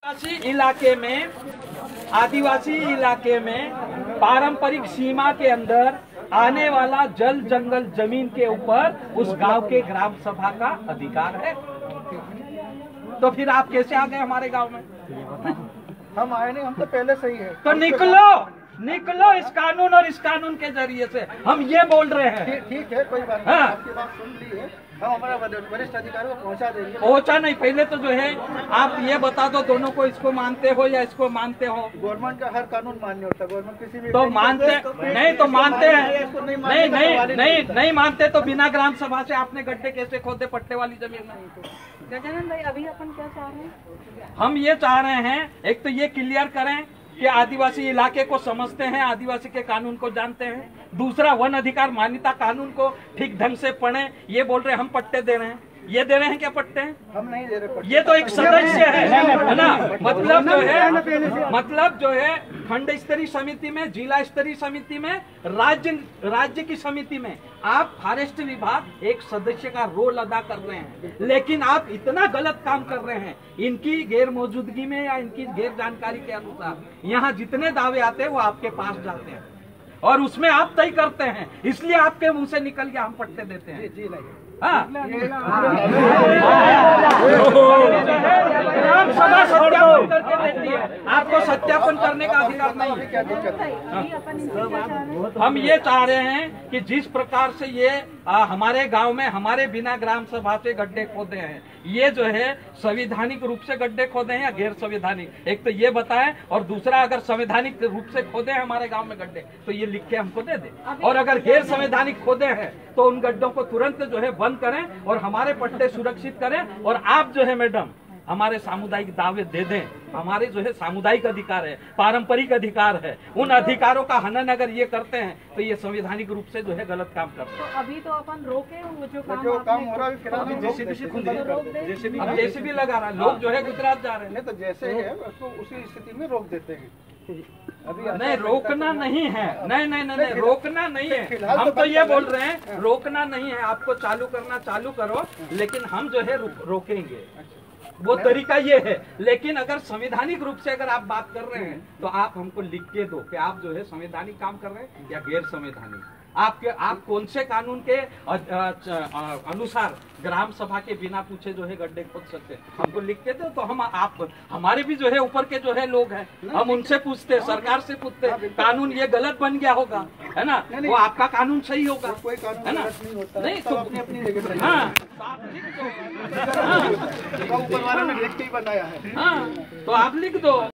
आदिवासी इलाके में पारंपरिक सीमा के अंदर आने वाला जल जंगल जमीन के ऊपर उस गांव के ग्राम सभा का अधिकार है। तो फिर आप कैसे आ गए हमारे गांव में? हम आए नहीं, हम तो पहले से ही है। तो निकलो इस कानून और इस कानून के जरिए से हम ये बोल रहे हैं। ठीक है, कोई बात नहीं। हाँ। आपकी बात सुन ली है, हम हमारा वरिष्ठ अधिकारियों को पहुंचा देंगे। पहुंचा नहीं, पहले तो जो है आप ये बता दो दोनों को, इसको मानते हो या इसको मानते हो? गवर्नमेंट का हर कानून मान्य होता है। गवर्नमेंट किसी भी तो मानते नहीं तो मानते हैं, नहीं मानते तो बिना ग्राम सभा से आपने गड्ढे कैसे खोदे पट्टे वाली जमीन में? गजानन भाई, अभी अपन क्या चाह रहे हैं? हम ये चाह रहे हैं, एक तो ये क्लियर करें कि आदिवासी इलाके को समझते हैं, आदिवासी के कानून को जानते हैं। दूसरा, वन अधिकार मान्यता कानून को ठीक ढंग से पढ़ें। ये बोल रहे हैं हम पट्टे दे रहे हैं, ये दे रहे हैं क्या पट्टे? हम नहीं दे रहे। ये तो एक सदस्य है ना, मतलब जो है खंड स्तरीय समिति में, जिला स्तरीय समिति में, राज्य की समिति में आप फॉरेस्ट विभाग एक सदस्य का रोल अदा कर रहे हैं, लेकिन आप इतना गलत काम कर रहे हैं। इनकी गैर मौजूदगी में या इनकी गैर जानकारी के अनुसार यहाँ जितने दावे आते हैं वो आपके पास जाते हैं और उसमें आप तय करते हैं, इसलिए आपके मुंह से निकल के हम पट्टे देते हैं। जी नहीं। हाँ। ग्राम सभा सत्यापन करके देती है, आपको सत्यापन करने का अधिकार नहीं है। क्या दिक्कत है? हम ये चाह रहे हैं कि जिस प्रकार से ये हमारे गांव में हमारे बिना ग्राम सभा से गड्ढे खोदे हैं, ये जो है संवैधानिक रूप से गड्ढे खोदे हैं या गैर संवैधानिक, एक तो ये बताएं, और दूसरा अगर संवैधानिक रूप से खोदे हैं हमारे गांव में गड्ढे तो ये लिख के हमको दे दे, और अगर गैर संवैधानिक खोदे हैं तो उन गड्ढों को तुरंत जो है बंद करें और हमारे पट्टे सुरक्षित करें। और आप जो है मैडम हमारे सामुदायिक दावे दे दें, हमारे जो है सामुदायिक अधिकार है, पारंपरिक अधिकार है, उन अधिकारों का हनन अगर ये करते हैं तो ये संवैधानिक रूप से जो है गलत काम करते हैं। तो अभी तो अपन रोके वो जो काम हो रहा है फिलहाल अब जेसीबी लगा रहा है, लोग जो है गुजरात जा रहे हैं। नहीं तो जैसे है उसको उसी स्थिति में रोक देते हैं। अभी नहीं, रोकना नहीं है, नहीं रोकना नहीं है। हम तो ये बोल रहे हैं रोकना नहीं है, आपको चालू करना चालू करो, लेकिन हम जो है रोकेंगे, वो तरीका ये है। लेकिन अगर संवैधानिक रूप से अगर आप बात कर रहे हैं तो आप हमको लिख के दो कि आप जो है संवैधानिक काम कर रहे हैं या गैर संवैधानिक। आप कौन से कानून के अनुसार ग्राम सभा के बिना पूछे जो है गड्ढे खोद सकते हैं, हमको लिख के दो तो हम आप हमारे भी जो है ऊपर के जो है लोग हैं, हम उनसे पूछते हैं, सरकार से पूछते हैं कानून ये गलत बन गया होगा, है ना, वो आपका कानून सही होगा, कोई कानून है ना? नहीं होता, नहीं तो अपनी जगह पर। हाँ, तो आप लिख दो। ऊपर वाले ने लिख के ही बताया है। हाँ, तो आप लिख दो।